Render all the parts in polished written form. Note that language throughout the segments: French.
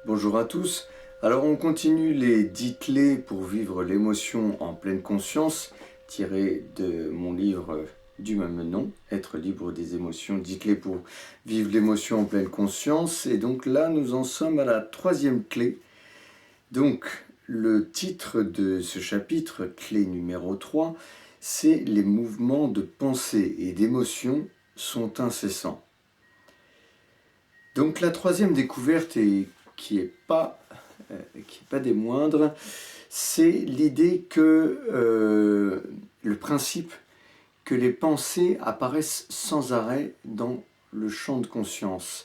Bonjour à tous. Alors on continue les 10 clés pour vivre l'émotion en pleine conscience, tiré de mon livre du même nom, Être libre des émotions, 10 clés pour vivre l'émotion en pleine conscience. Et donc là nous en sommes à la troisième clé. Donc le titre de ce chapitre, clé numéro 3, c'est les mouvements de pensée et d'émotion sont incessants. Donc la troisième découverte, et qui n'est pas des moindres, c'est l'idée que le principe que les pensées apparaissent sans arrêt dans le champ de conscience.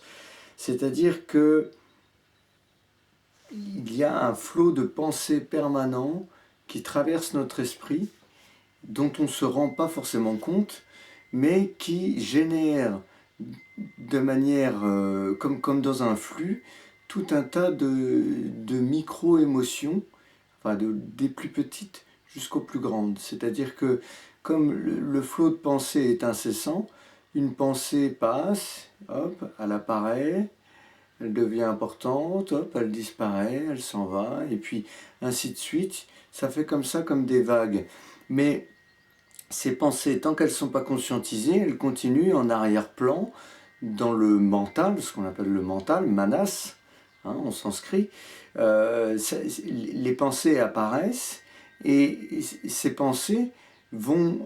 C'est-à-dire que il y a un flot de pensées permanent qui traverse notre esprit, dont on ne se rend pas forcément compte, mais qui génère de manière, comme dans un flux, tout un tas de micro-émotions, enfin des plus petites jusqu'aux plus grandes. C'est-à-dire que comme le flot de pensée est incessant, une pensée passe, hop, elle apparaît, elle devient importante, hop, elle disparaît, elle s'en va, et puis ainsi de suite. Ça fait comme ça, comme des vagues. Mais ces pensées, tant qu'elles ne sont pas conscientisées, elles continuent en arrière-plan dans le mental, ce qu'on appelle le mental, manas, en sanskrit. Les pensées apparaissent et ces pensées vont,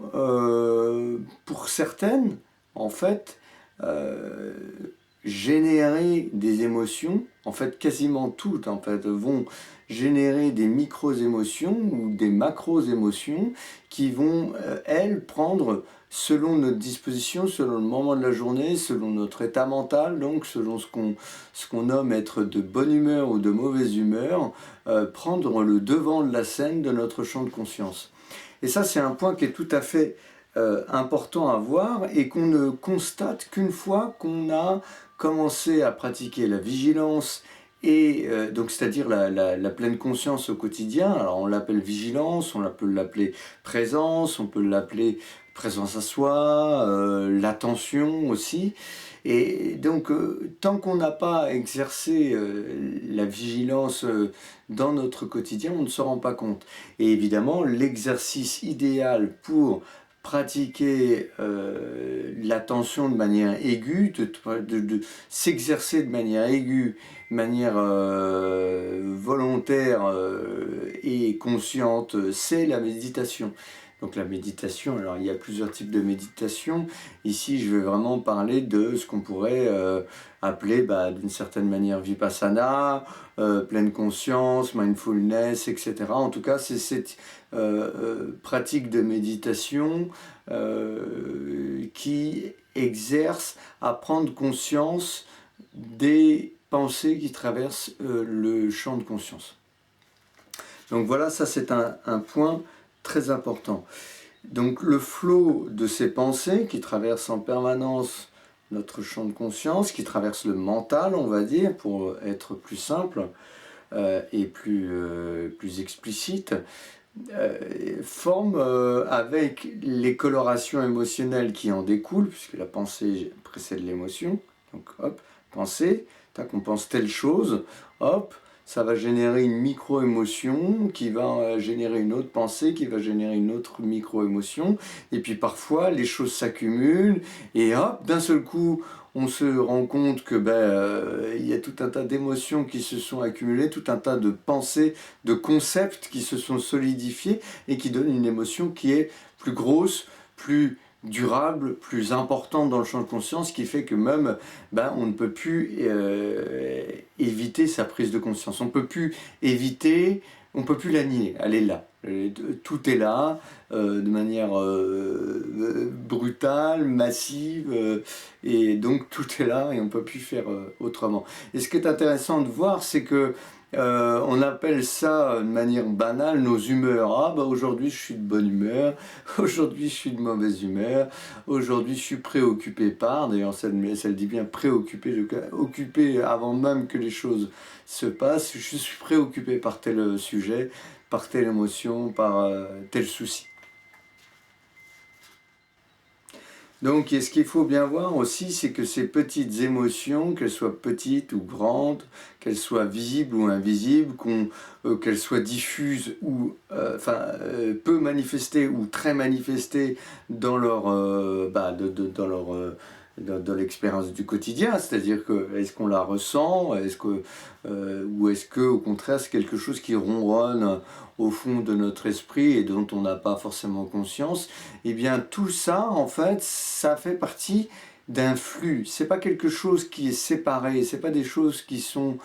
pour certaines, en fait, euh, générer des émotions, en fait quasiment toutes en fait, vont générer des micro-émotions ou des macro-émotions qui vont, elles, prendre selon notre disposition, selon le moment de la journée, selon notre état mental, donc selon ce qu'on nomme être de bonne humeur ou de mauvaise humeur, prendre le devant de la scène de notre champ de conscience. Et ça, c'est un point qui est tout à fait important à voir et qu'on ne constate qu'une fois qu'on a commencé à pratiquer la vigilance et donc c'est-à-dire la pleine conscience au quotidien. Alors on l'appelle vigilance, on peut l'appeler présence, on peut l'appeler présence à soi, l'attention aussi. Et donc tant qu'on n'a pas exercé la vigilance dans notre quotidien, on ne se rend pas compte. Et évidemment, l'exercice idéal pour pratiquer l'attention de manière aiguë, de s'exercer de manière aiguë, de manière volontaire et consciente, c'est la méditation. Donc la méditation, alors il y a plusieurs types de méditation. Ici, je vais vraiment parler de ce qu'on pourrait appeler d'une certaine manière vipassana, pleine conscience, mindfulness, etc. En tout cas, c'est cette pratique de méditation qui exerce à prendre conscience des pensées qui traversent le champ de conscience. Donc voilà, ça c'est un point très important. Donc le flot de ces pensées qui traversent en permanence notre champ de conscience, qui traverse le mental, on va dire, pour être plus simple et plus explicite, forme avec les colorations émotionnelles qui en découlent, puisque la pensée précède l'émotion. Donc hop, pensée, tac, on pense telle chose, hop, ça va générer une micro-émotion qui va générer une autre pensée, qui va générer une autre micro-émotion. Et puis parfois, les choses s'accumulent et hop, d'un seul coup, on se rend compte que il y a tout un tas d'émotions qui se sont accumulées, tout un tas de pensées, de concepts qui se sont solidifiés et qui donnent une émotion qui est plus grosse, plus durable, plus importante dans le champ de conscience, qui fait que même on ne peut plus éviter sa prise de conscience. On ne peut plus éviter, on ne peut plus la nier, elle est là. Tout est là, de manière brutale, massive, et donc tout est là et on ne peut plus faire autrement. Et ce qui est intéressant de voir, c'est que on appelle ça de manière banale nos humeurs. Ah aujourd'hui je suis de bonne humeur, aujourd'hui je suis de mauvaise humeur, aujourd'hui je suis préoccupé par, d'ailleurs ça le dit bien préoccupé, occupé avant même que les choses se passent, je suis préoccupé par tel sujet, par telle émotion, par tel souci. Donc, et ce qu'il faut bien voir aussi, c'est que ces petites émotions, qu'elles soient petites ou grandes, qu'elles soient visibles ou invisibles, qu'elles soient diffuses ou peu manifestées ou très manifestées dans leur, dans leur dans l'expérience du quotidien, c'est-à-dire que est-ce qu'on la ressent, ou est-ce que au contraire c'est quelque chose qui ronronne au fond de notre esprit et dont on n'a pas forcément conscience. Eh bien tout ça en fait ça fait partie d'un flux. C'est pas quelque chose qui est séparé, c'est pas des choses qui sont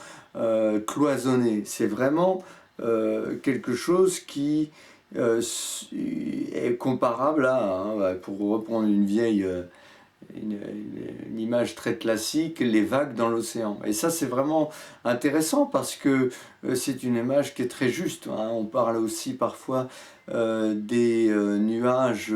cloisonnées. C'est vraiment quelque chose qui est comparable à, pour reprendre une vieille une image très classique, les vagues dans l'océan. Et ça, c'est vraiment intéressant parce que c'est une image qui est très juste. Hein. On parle aussi parfois des nuages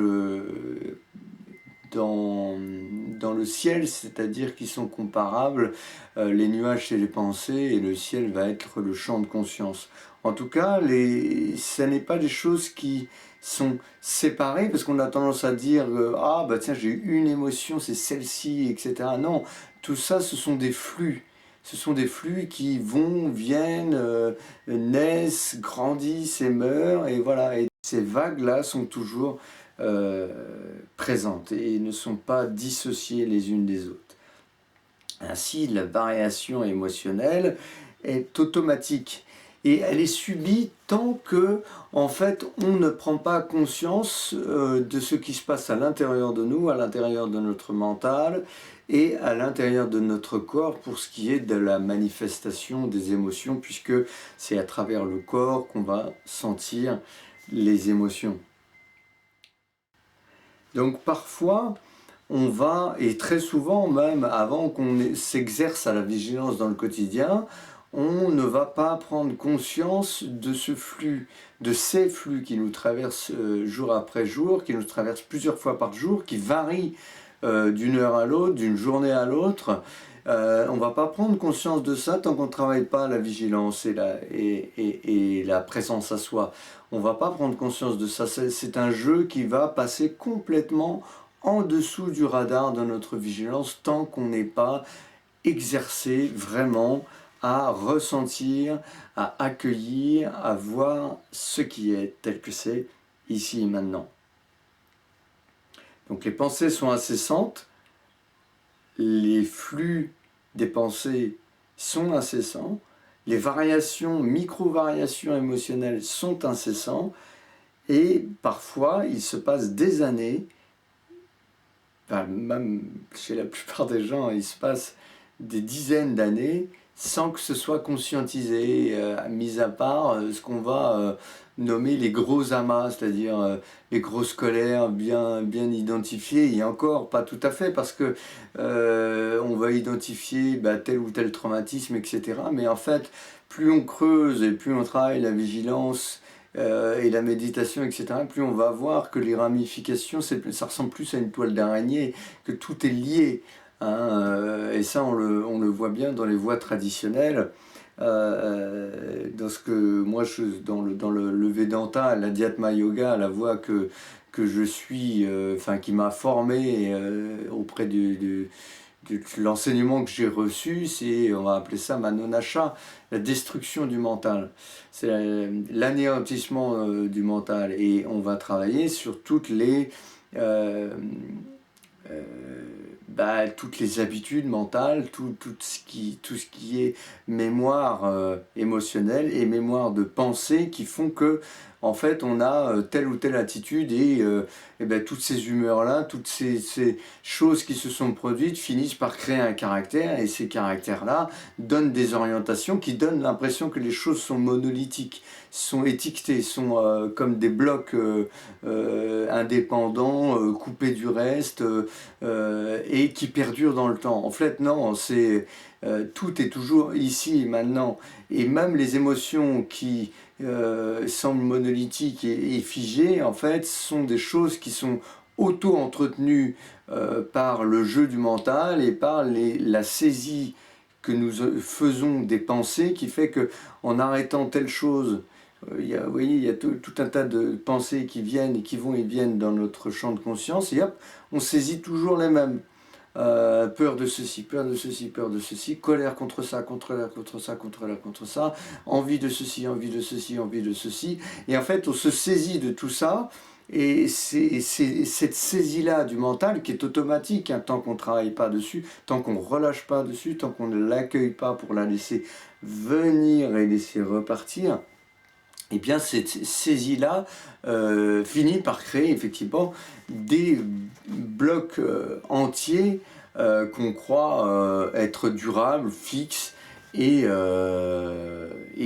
dans le ciel, c'est-à-dire qui sont comparables. Les nuages, c'est les pensées et le ciel va être le champ de conscience. En tout cas, ce n'est pas des choses qui sont séparées, parce qu'on a tendance à dire ah bah tiens j'ai eu une émotion, c'est celle-ci, etc. Non, tout ça ce sont des flux. Ce sont des flux qui vont, viennent, naissent, grandissent et meurent, et voilà. Et ces vagues-là sont toujours présentes et ne sont pas dissociées les unes des autres. Ainsi, la variation émotionnelle est automatique et elle est subie tant que, en fait, on ne prend pas conscience de ce qui se passe à l'intérieur de nous, à l'intérieur de notre mental et à l'intérieur de notre corps pour ce qui est de la manifestation des émotions, puisque c'est à travers le corps qu'on va sentir les émotions. Donc parfois, on va, et très souvent même, avant qu'on s'exerce à la vigilance dans le quotidien, on ne va pas prendre conscience de ce flux, de ces flux qui nous traversent jour après jour, qui nous traversent plusieurs fois par jour, qui varient d'une heure à l'autre, d'une journée à l'autre. On ne va pas prendre conscience de ça tant qu'on ne travaille pas la vigilance et la présence à soi. On ne va pas prendre conscience de ça. C'est un jeu qui va passer complètement en dessous du radar de notre vigilance tant qu'on n'est pas exercé vraiment à ressentir, à accueillir, à voir ce qui est tel que c'est ici et maintenant. Donc les pensées sont incessantes, les flux des pensées sont incessants, les variations, micro-variations émotionnelles sont incessantes, et parfois il se passe des années, même chez la plupart des gens, il se passe des dizaines d'années sans que ce soit conscientisé, mis à part ce qu'on va nommer les gros amas, c'est-à-dire les grosses colères bien identifiées, et encore pas tout à fait, parce que on va identifier tel ou tel traumatisme, etc. Mais en fait, plus on creuse et plus on travaille la vigilance, et la méditation, etc., plus on va voir que les ramifications, ça ressemble plus à une toile d'araignée, que tout est lié. Hein, et ça, on le voit bien dans les voies traditionnelles. Dans ce que moi, dans le Vedanta, l'Adhyatma Yoga, la voie que je suis, qui m'a formé auprès de l'enseignement que j'ai reçu, on va appeler ça Manonasha, la destruction du mental. C'est l'anéantissement du mental. Et on va travailler sur toutes les habitudes mentales, tout ce qui est mémoire émotionnelle et mémoire de pensée qui font que en fait on a telle ou telle attitude et toutes ces humeurs-là, toutes ces choses qui se sont produites finissent par créer un caractère, et ces caractères-là donnent des orientations qui donnent l'impression que les choses sont monolithiques, sont étiquetées, sont comme des blocs indépendants, coupés du reste, et qui perdurent dans le temps. En fait, non, tout est toujours ici et maintenant. Et même les émotions qui semblent monolithiques et figées, en fait, sont des choses qui sont auto-entretenues par le jeu du mental et par la saisie que nous faisons des pensées, qui fait que en arrêtant telle chose, Vous voyez, il y a tout un tas de pensées qui viennent et qui vont et viennent dans notre champ de conscience, et hop, on saisit toujours les mêmes. Peur de ceci, peur de ceci, peur de ceci, colère contre ça, contre ça, envie de ceci, envie de ceci, envie de ceci. Et en fait, on se saisit de tout ça, et c'est cette saisie-là du mental qui est automatique, hein, tant qu'on ne travaille pas dessus, tant qu'on ne relâche pas dessus, tant qu'on ne l'accueille pas pour la laisser venir et laisser repartir. Et bien cette saisie-là finit par créer effectivement des blocs entiers qu'on croit être durables, fixes et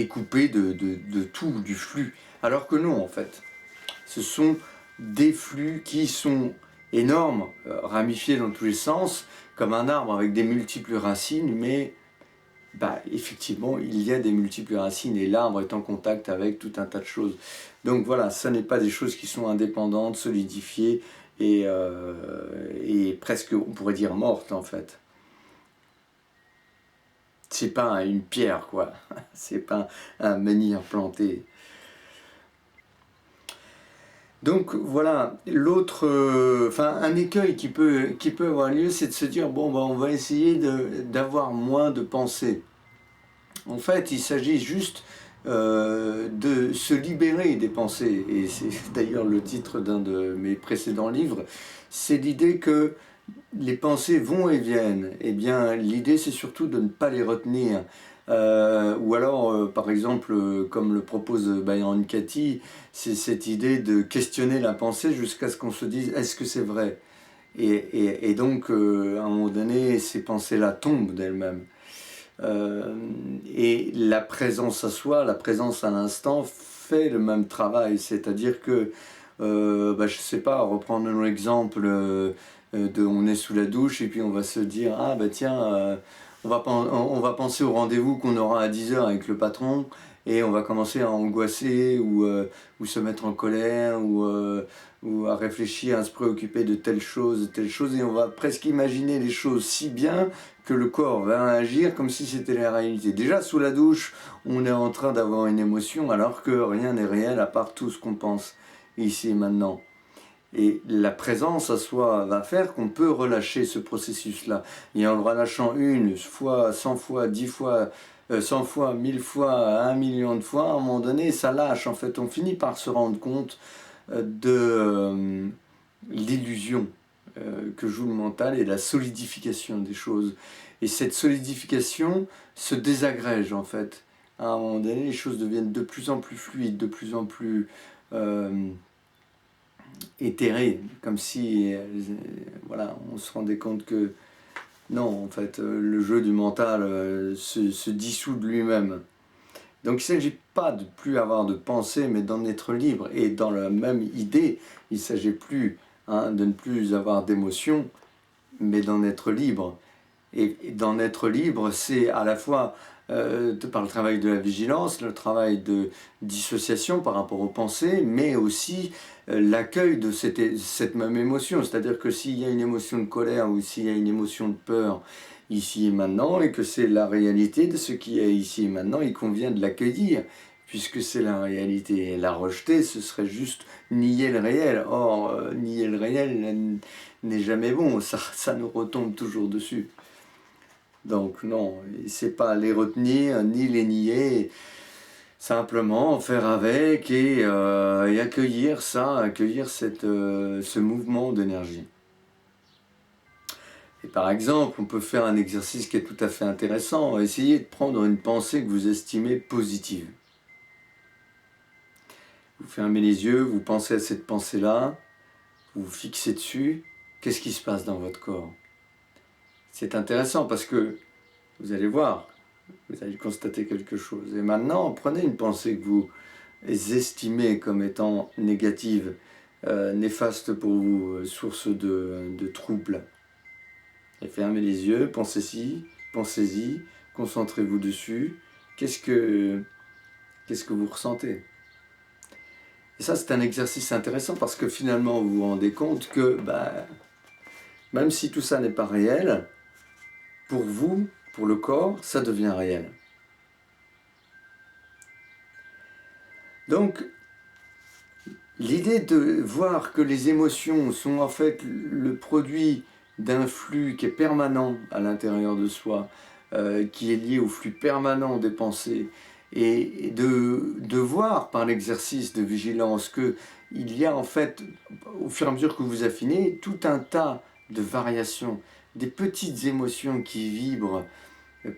coupés de tout, du flux. Alors que non, en fait. Ce sont des flux qui sont énormes, ramifiés dans tous les sens, comme un arbre avec des multiples racines, mais effectivement, il y a des multiples racines et l'arbre est en contact avec tout un tas de choses. Donc voilà, ça n'est pas des choses qui sont indépendantes, solidifiées et presque, on pourrait dire, mortes en fait. C'est pas une pierre, quoi. C'est pas un menhir planté. Donc voilà, l'autre, un écueil qui peut avoir lieu, c'est de se dire, bon, on va essayer d'avoir moins de pensées. En fait, il s'agit juste de se libérer des pensées, et c'est d'ailleurs le titre d'un de mes précédents livres, c'est l'idée que les pensées vont et viennent. Eh bien, l'idée, c'est surtout de ne pas les retenir. Ou alors, par exemple, comme le propose Byron Katie, c'est cette idée de questionner la pensée jusqu'à ce qu'on se dise, est-ce que c'est vrai ? Et donc, à un moment donné, ces pensées-là tombent d'elles-mêmes. Et la présence à soi, la présence à l'instant fait le même travail, c'est-à-dire que, je sais pas, reprendre un exemple on est sous la douche et puis on va se dire, ah tiens, on va penser au rendez-vous qu'on aura à 10h avec le patron, et on va commencer à angoisser ou se mettre en colère ou à réfléchir, à se préoccuper de telle chose, et on va presque imaginer les choses si bien que le corps va agir comme si c'était la réalité. Déjà sous la douche, on est en train d'avoir une émotion alors que rien n'est réel à part tout ce qu'on pense ici et maintenant. Et la présence à soi va faire qu'on peut relâcher ce processus-là. Et en le relâchant une fois, 100 fois, 10 fois, 100 fois, 1000 fois, 1 million de fois, à un moment donné, ça lâche. En fait, on finit par se rendre compte de l'illusion que joue le mental et la solidification des choses. Et cette solidification se désagrège en fait. À un moment donné, les choses deviennent de plus en plus fluides, de plus en plus éthérées, comme si on se rendait compte que non, en fait, le jeu du mental se dissout de lui-même. Donc il ne s'agit pas de plus avoir de pensée, mais d'en être libre. Et dans la même idée, il ne s'agit plus de ne plus avoir d'émotions, mais d'en être libre. Et d'en être libre, c'est à la fois par le travail de la vigilance, le travail de dissociation par rapport aux pensées, mais aussi l'accueil de cette même émotion. C'est-à-dire que s'il y a une émotion de colère ou s'il y a une émotion de peur ici et maintenant, et que c'est la réalité de ce qui est ici et maintenant, il convient de l'accueillir, puisque c'est la réalité. Et la rejeter, ce serait juste nier le réel. Or, nier le réel n'est jamais bon, ça nous retombe toujours dessus. Donc non, c'est pas les retenir ni les nier, simplement faire avec et accueillir ça, accueillir ce mouvement d'énergie. Et par exemple, on peut faire un exercice qui est tout à fait intéressant, essayer de prendre une pensée que vous estimez positive. Vous fermez les yeux, vous pensez à cette pensée-là, vous vous fixez dessus, qu'est-ce qui se passe dans votre corps ? C'est intéressant parce que vous allez voir, vous allez constater quelque chose. Et maintenant, prenez une pensée que vous estimez comme étant négative, néfaste pour vous, source de troubles. Et fermez les yeux, pensez-y, concentrez-vous dessus. Qu'est-ce que vous ressentez ? Et ça, c'est un exercice intéressant parce que finalement, vous vous rendez compte que même si tout ça n'est pas réel, pour vous, pour le corps, ça devient réel. Donc, l'idée de voir que les émotions sont en fait le produit d'un flux qui est permanent à l'intérieur de soi, qui est lié au flux permanent des pensées, et de voir par l'exercice de vigilance qu'il y a en fait, au fur et à mesure que vous affinez, tout un tas de variations, des petites émotions qui vibrent,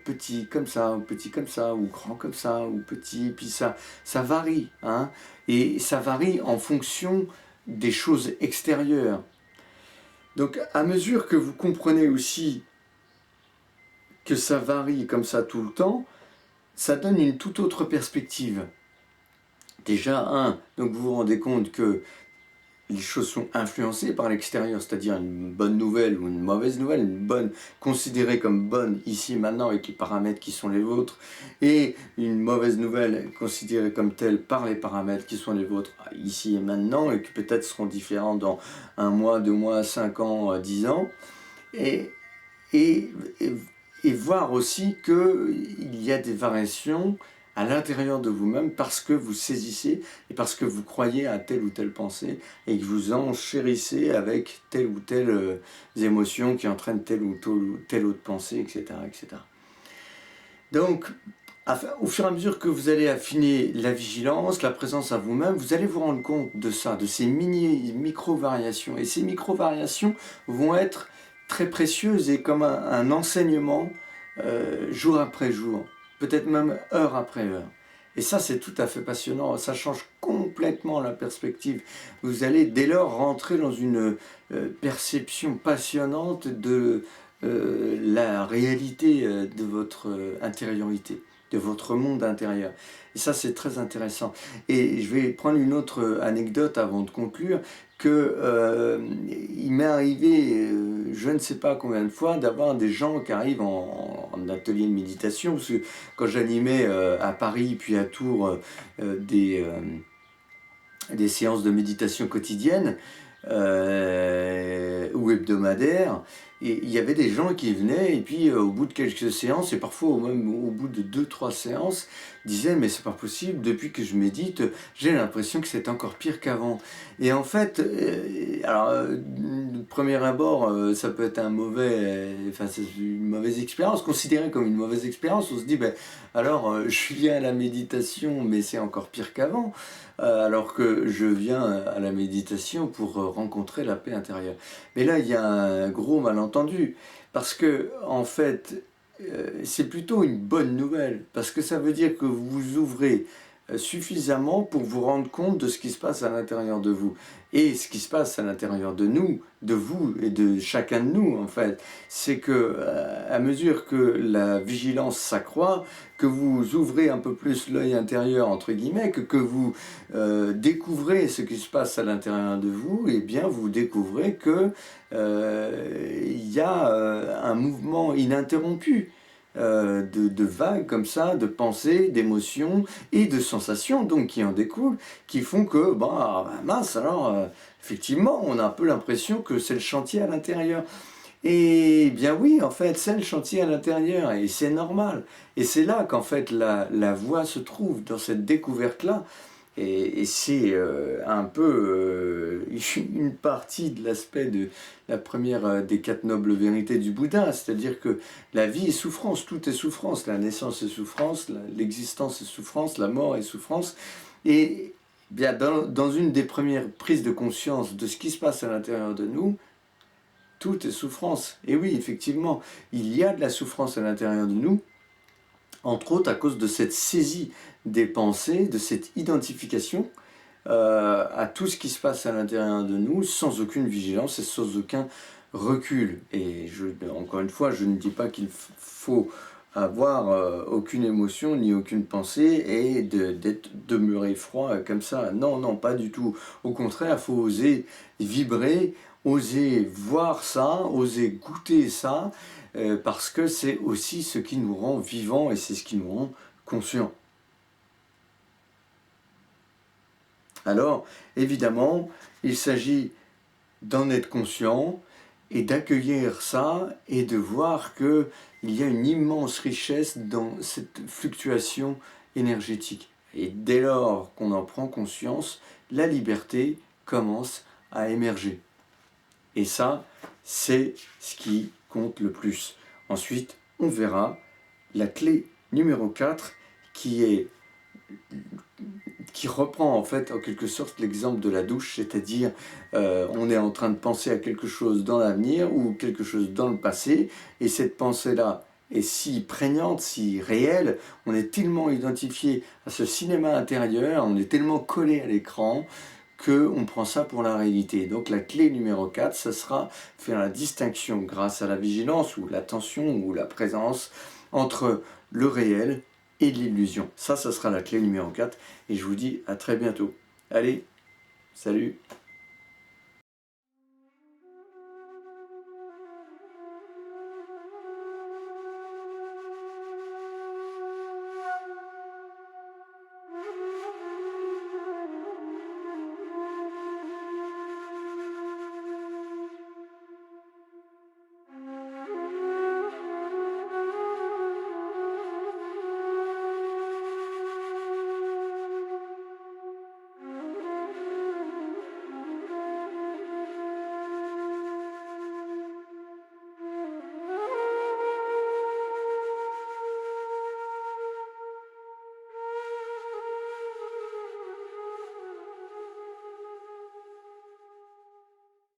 petit comme ça, ou grand comme ça, ou petit, et puis ça varie, hein, et ça varie en fonction des choses extérieures. Donc à mesure que vous comprenez aussi que ça varie comme ça tout le temps, ça donne une toute autre perspective. Déjà, donc vous vous rendez compte que les choses sont influencées par l'extérieur, c'est-à-dire une bonne nouvelle ou une mauvaise nouvelle, une bonne considérée comme bonne ici maintenant avec les paramètres qui sont les vôtres, et une mauvaise nouvelle considérée comme telle par les paramètres qui sont les vôtres ici et maintenant, et qui peut-être seront différents dans 1 mois, 2 mois, 5 ans, 10 ans, et, et, et, et voir aussi qu'il y a des variations à l'intérieur de vous-même parce que vous saisissez et parce que vous croyez à telle ou telle pensée et que vous enchérissez avec telle ou telle émotion qui entraîne telle ou telle autre pensée, etc., etc. Donc, au fur et à mesure que vous allez affiner la vigilance, la présence à vous-même, vous allez vous rendre compte de ça, de ces micro-variations. Et ces micro-variations vont être très précieuses et comme un enseignement jour après jour, peut-être même heure après heure. Et ça, c'est tout à fait passionnant, ça change complètement la perspective. Vous allez dès lors rentrer dans une perception passionnante de la réalité de votre intériorité, de votre monde intérieur. Et ça, c'est très intéressant. Et je vais prendre une autre anecdote avant de conclure, il m'est arrivé, je ne sais pas combien de fois, d'avoir des gens qui arrivent en atelier de méditation, parce que quand j'animais à Paris puis à Tours des séances de méditation quotidiennes ou hebdomadaires, et il y avait des gens qui venaient et puis au bout de quelques séances, et parfois même au bout de 2-3 séances, disaient mais c'est pas possible, depuis que je médite, j'ai l'impression que c'est encore pire qu'avant. Et en fait, alors de premier abord, ça peut être c'est une mauvaise expérience, considérée comme une mauvaise expérience. On se dit ben alors je viens à la méditation mais c'est encore pire qu'avant. Alors que je viens à la méditation pour rencontrer la paix intérieure. Mais là, il y a un gros malentendu, parce que, en fait, c'est plutôt une bonne nouvelle, parce que ça veut dire que vous vous ouvrez suffisamment pour vous rendre compte de ce qui se passe à l'intérieur de vous. Et ce qui se passe à l'intérieur de nous, de vous et de chacun de nous, en fait, c'est que à mesure que la vigilance s'accroît, que vous ouvrez un peu plus l'œil intérieur, entre guillemets, que vous découvrez ce qui se passe à l'intérieur de vous, et bien vous découvrez que il y a un mouvement ininterrompu de vagues comme ça, de pensées, d'émotions et de sensations donc qui en découlent, qui font que, mince, alors effectivement, on a un peu l'impression que c'est le chantier à l'intérieur. Et bien oui, en fait, c'est le chantier à l'intérieur, et c'est normal. Et c'est là qu'en fait la voie se trouve, dans cette découverte-là. Et c'est un peu une partie de l'aspect de la première des 4 nobles vérités du Bouddha, c'est-à-dire que la vie est souffrance, tout est souffrance, la naissance est souffrance, l'existence est souffrance, la mort est souffrance. Et bien dans une des premières prises de conscience de ce qui se passe à l'intérieur de nous, tout est souffrance. Et oui, effectivement, il y a de la souffrance à l'intérieur de nous, entre autres à cause de cette saisie des pensées, de cette identification à tout ce qui se passe à l'intérieur de nous, sans aucune vigilance et sans aucun recul. Et encore une fois, je ne dis pas qu'il faut avoir aucune émotion ni aucune pensée et d'être demeuré froid comme ça. Non, non, pas du tout. Au contraire, il faut oser vibrer, oser voir ça, oser goûter ça, parce que c'est aussi ce qui nous rend vivants et c'est ce qui nous rend conscients. Alors, évidemment, il s'agit d'en être conscient et d'accueillir ça et de voir qu'il y a une immense richesse dans cette fluctuation énergétique. Et dès lors qu'on en prend conscience, la liberté commence à émerger. Et ça, c'est ce qui compte le plus. Ensuite, on verra la clé numéro 4 qui reprend en fait en quelque sorte l'exemple de la douche, c'est-à-dire on est en train de penser à quelque chose dans l'avenir ou quelque chose dans le passé, et cette pensée-là est si prégnante, si réelle, on est tellement identifié à ce cinéma intérieur, on est tellement collé à l'écran, qu'on prend ça pour la réalité. Donc la clé numéro 4, ça sera faire la distinction grâce à la vigilance ou l'attention ou la présence entre le réel et l'illusion. Ça sera la clé numéro 4 et je vous dis à très bientôt. Allez, salut!